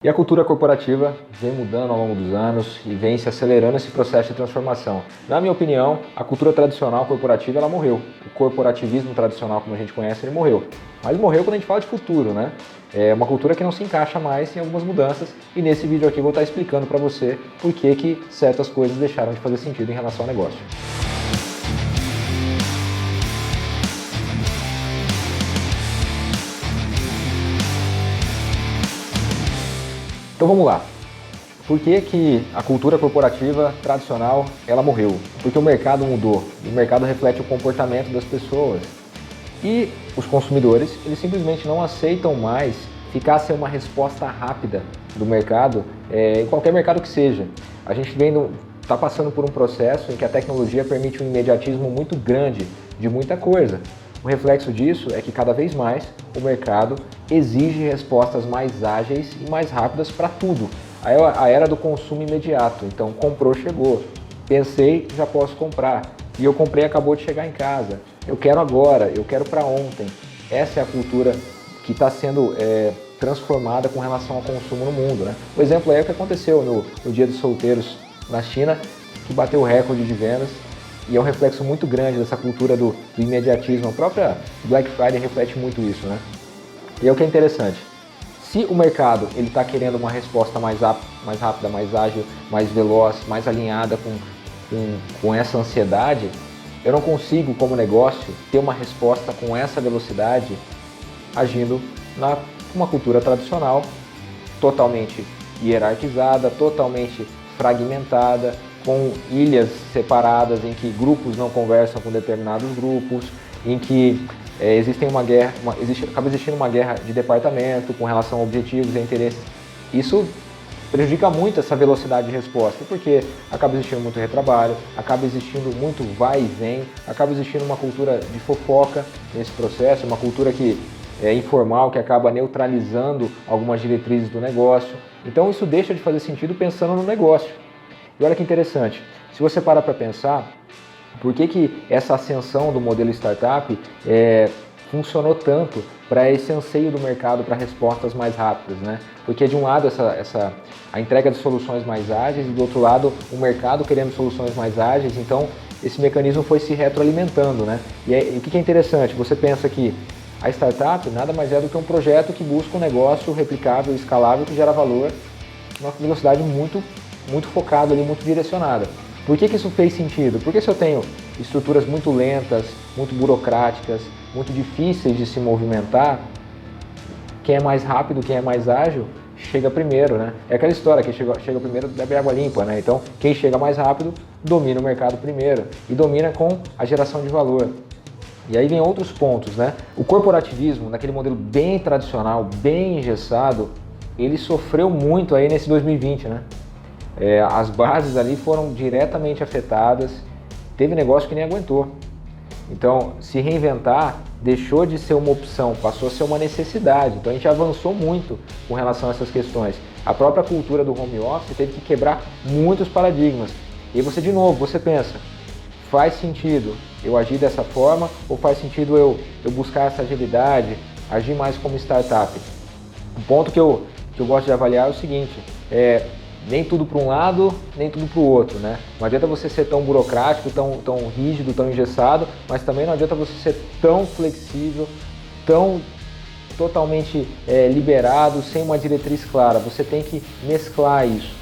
E a cultura corporativa vem mudando ao longo dos anos e vem se acelerando esse processo de transformação. Na minha opinião, a cultura tradicional corporativa ela morreu. O corporativismo tradicional, como a gente conhece, ele morreu. Mas morreu quando a gente fala de futuro, né? É uma cultura que não se encaixa mais em algumas mudanças e nesse vídeo aqui eu vou estar explicando para você por que certas coisas deixaram de fazer sentido em relação ao negócio. Então vamos lá. Por que a cultura corporativa tradicional ela morreu? Porque o mercado mudou. E o mercado reflete o comportamento das pessoas. E os consumidores, eles simplesmente não aceitam mais ficar sem uma resposta rápida do mercado, em qualquer mercado que seja. A gente está passando por um processo em que a tecnologia permite um imediatismo muito grande de muita coisa. O reflexo disso é que cada vez mais o mercado exige respostas mais ágeis e mais rápidas para tudo. A era do consumo imediato, então comprou, chegou, pensei, já posso comprar, e eu comprei, acabou de chegar em casa, eu quero agora, eu quero para ontem. Essa é a cultura que está sendo transformada com relação ao consumo no mundo, né? O exemplo é o que aconteceu no Dia dos Solteiros na China, que bateu o recorde de vendas. E é um reflexo muito grande dessa cultura do imediatismo. A própria Black Friday reflete muito isso, né? E é o que é interessante. Se o mercado está querendo uma resposta mais rápida, mais ágil, mais veloz, mais alinhada com essa ansiedade, eu não consigo, como negócio, ter uma resposta com essa velocidade agindo numa cultura tradicional, totalmente hierarquizada, totalmente fragmentada, com ilhas separadas, em que grupos não conversam com determinados grupos, em que acaba existindo uma guerra de departamento com relação a objetivos e interesses. Isso prejudica muito essa velocidade de resposta, porque acaba existindo muito retrabalho, acaba existindo muito vai e vem, acaba existindo uma cultura de fofoca nesse processo, uma cultura que é informal, que acaba neutralizando algumas diretrizes do negócio. Então isso deixa de fazer sentido pensando no negócio. E olha que interessante, se você parar para pensar, por que essa ascensão do modelo startup funcionou tanto para esse anseio do mercado para respostas mais rápidas, né? Porque de um lado a entrega de soluções mais ágeis e do outro lado o mercado querendo soluções mais ágeis, então esse mecanismo foi se retroalimentando, né? E o que é interessante, você pensa que a startup nada mais é do que um projeto que busca um negócio replicável, escalável, que gera valor numa velocidade muito focada ali, muito direcionada. Por que isso fez sentido? Porque se eu tenho estruturas muito lentas, muito burocráticas, muito difíceis de se movimentar, quem é mais rápido, quem é mais ágil, chega primeiro, né? É aquela história, quem chega primeiro bebe água limpa, né? Então, quem chega mais rápido domina o mercado primeiro e domina com a geração de valor. E aí vem outros pontos, né? O corporativismo, naquele modelo bem tradicional, bem engessado, ele sofreu muito aí nesse 2020, né? As bases ali foram diretamente afetadas, teve negócio que nem aguentou. Então, se reinventar deixou de ser uma opção, passou a ser uma necessidade. Então, a gente avançou muito com relação a essas questões. A própria cultura do home office teve que quebrar muitos paradigmas. E você, de novo, você pensa, faz sentido eu agir dessa forma ou faz sentido eu buscar essa agilidade, agir mais como startup? Um ponto que eu gosto de avaliar é o seguinte, nem tudo para um lado, nem tudo para o outro, né? Não adianta você ser tão burocrático, tão rígido, tão engessado, mas também não adianta você ser tão flexível, tão totalmente liberado, sem uma diretriz clara. Você tem que mesclar isso.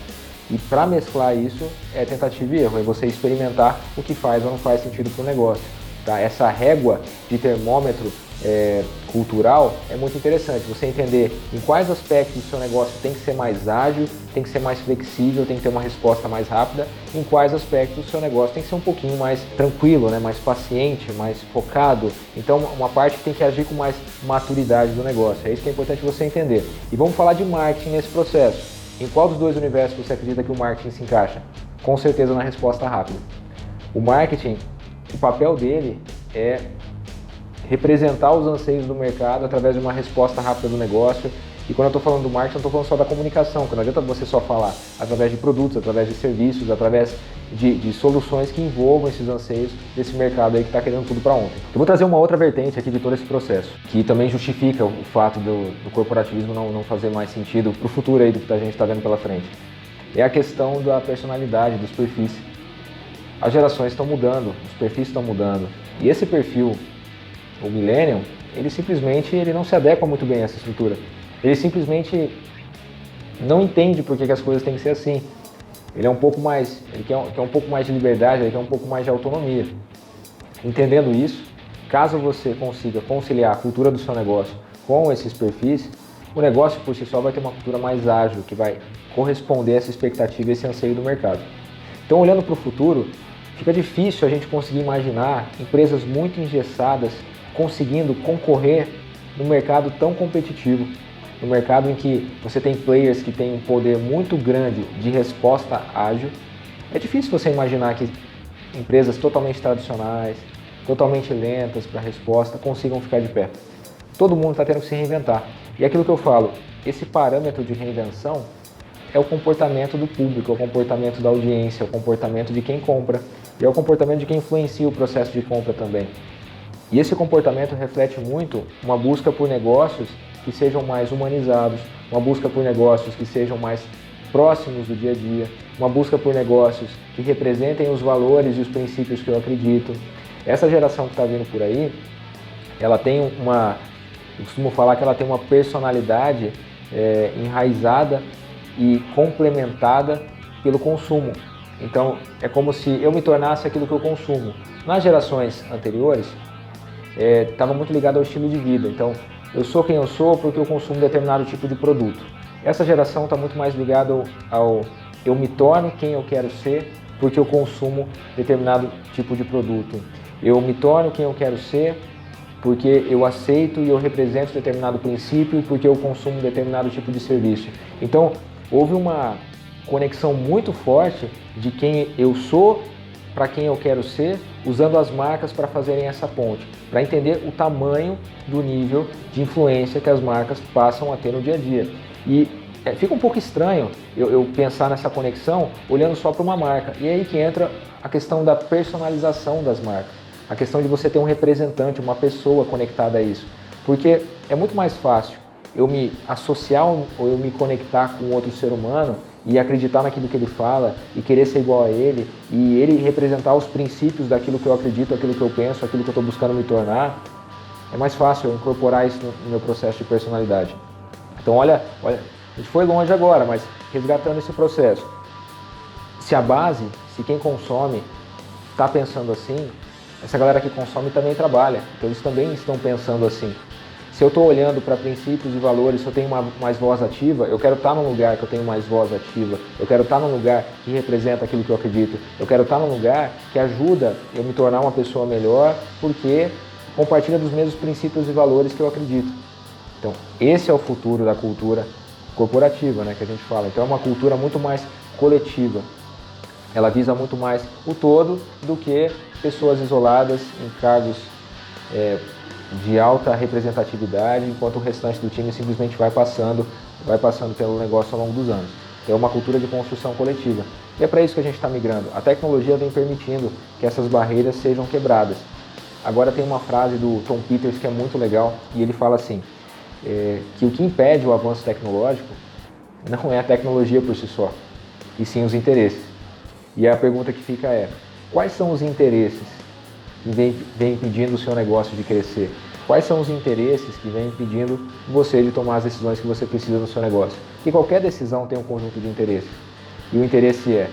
E para mesclar isso é tentativa e erro, é você experimentar o que faz ou não faz sentido para o negócio. Tá? Essa régua de termômetro cultural é muito interessante, você entender em quais aspectos do seu negócio tem que ser mais ágil, tem que ser mais flexível, tem que ter uma resposta mais rápida, em quais aspectos do seu negócio tem que ser um pouquinho mais tranquilo, né? Mais paciente, mais focado. Então uma parte que tem que agir com mais maturidade do negócio, é isso que é importante você entender. E vamos falar de marketing nesse processo. Em qual dos dois universos você acredita que o marketing se encaixa? Com certeza na resposta rápida. O marketing, o papel dele é representar os anseios do mercado através de uma resposta rápida do negócio E quando eu estou falando do marketing, eu não estou falando só da comunicação, que não adianta você só falar através de produtos, através de serviços, através de soluções que envolvam esses anseios desse mercado aí que está querendo tudo para ontem. Eu vou trazer uma outra vertente aqui de todo esse processo, que também justifica o fato do corporativismo não fazer mais sentido para o futuro aí do que a gente está vendo pela frente. É a questão da personalidade, dos perfis. As gerações estão mudando, os perfis estão mudando. E esse perfil, o Millennium, ele simplesmente não se adequa muito bem a essa estrutura. Ele simplesmente não entende por que as coisas têm que ser assim. Ele quer um pouco mais de liberdade, ele quer um pouco mais de autonomia. Entendendo isso, caso você consiga conciliar a cultura do seu negócio com esses perfis, o negócio por si só vai ter uma cultura mais ágil, que vai corresponder a essa expectativa e esse anseio do mercado. Então, olhando para o futuro, fica difícil a gente conseguir imaginar empresas muito engessadas conseguindo concorrer no mercado tão competitivo, no mercado em que você tem players que têm um poder muito grande de resposta ágil. É difícil você imaginar que empresas totalmente tradicionais, totalmente lentas para resposta, consigam ficar de pé. Todo mundo está tendo que se reinventar. E aquilo que eu falo, esse parâmetro de reinvenção é o comportamento do público, é o comportamento da audiência, é o comportamento de quem compra e é o comportamento de quem influencia o processo de compra também. E esse comportamento reflete muito uma busca por negócios que sejam mais humanizados, uma busca por negócios que sejam mais próximos do dia a dia, uma busca por negócios que representem os valores e os princípios que eu acredito. Essa geração que está vindo por aí, ela tem eu costumo falar que ela tem uma personalidade enraizada e complementada pelo consumo. Então, é como se eu me tornasse aquilo que eu consumo. Nas gerações anteriores, estava muito ligado ao estilo de vida. Então, eu sou quem eu sou porque eu consumo determinado tipo de produto. Essa geração está muito mais ligada ao eu me torno quem eu quero ser porque eu consumo determinado tipo de produto. Eu me torno quem eu quero ser porque eu aceito e eu represento determinado princípio e porque eu consumo determinado tipo de serviço. Então, houve uma conexão muito forte de quem eu sou para quem eu quero ser, usando as marcas para fazerem essa ponte, para entender o tamanho do nível de influência que as marcas passam a ter no dia a dia. E fica um pouco estranho eu pensar nessa conexão olhando só para uma marca. E é aí que entra a questão da personalização das marcas, a questão de você ter um representante, uma pessoa conectada a isso. Porque é muito mais fácil eu me associar ou eu me conectar com outro ser humano e acreditar naquilo que ele fala e querer ser igual a ele e ele representar os princípios daquilo que eu acredito, aquilo que eu penso, aquilo que eu estou buscando me tornar. É mais fácil eu incorporar isso no meu processo de personalidade. Então olha, a gente foi longe agora, mas resgatando esse processo. Se quem consome está pensando assim, essa galera que consome também trabalha, então eles também estão pensando assim. Se eu estou olhando para princípios e valores, se eu tenho mais voz ativa, eu quero estar num lugar que eu tenho mais voz ativa, eu quero estar num lugar que representa aquilo que eu acredito, eu quero estar num lugar que ajuda eu me tornar uma pessoa melhor, porque compartilha dos mesmos princípios e valores que eu acredito. Então, esse é o futuro da cultura corporativa, né, que a gente fala. Então, é uma cultura muito mais coletiva. Ela visa muito mais o todo do que pessoas isoladas em cargos de alta representatividade, enquanto o restante do time simplesmente vai passando pelo negócio ao longo dos anos. É uma cultura de construção coletiva. E é para isso que a gente está migrando. A tecnologia vem permitindo que essas barreiras sejam quebradas. Agora tem uma frase do Tom Peters que é muito legal, e ele fala assim, que o que impede o avanço tecnológico não é a tecnologia por si só, e sim os interesses. E a pergunta que fica é, quais são os interesses que vem impedindo o seu negócio de crescer? Quais são os interesses que vêm impedindo você de tomar as decisões que você precisa no seu negócio? Porque qualquer decisão tem um conjunto de interesses. E o interesse é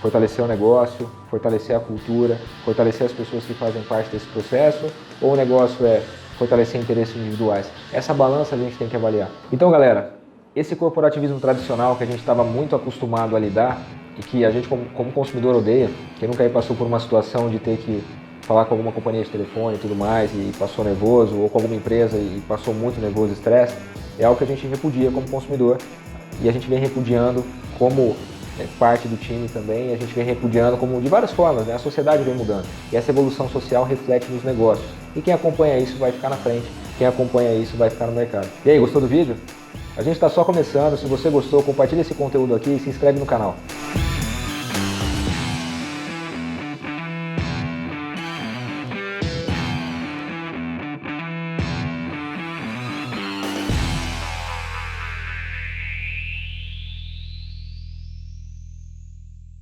fortalecer o negócio, fortalecer a cultura, fortalecer as pessoas que fazem parte desse processo, ou o negócio é fortalecer interesses individuais? Essa balança a gente tem que avaliar. Então, galera, esse corporativismo tradicional que a gente estava muito acostumado a lidar e que a gente como consumidor odeia, quem nunca aí passou por uma situação de ter que falar com alguma companhia de telefone e tudo mais e passou nervoso, ou com alguma empresa e passou muito nervoso e estresse, é algo que a gente repudia como consumidor e a gente vem repudiando como parte do time também, a gente vem repudiando como de várias formas, né? A sociedade vem mudando e essa evolução social reflete nos negócios e quem acompanha isso vai ficar na frente, quem acompanha isso vai ficar no mercado. E aí, gostou do vídeo? A gente está só começando, se você gostou, compartilha esse conteúdo aqui e se inscreve no canal.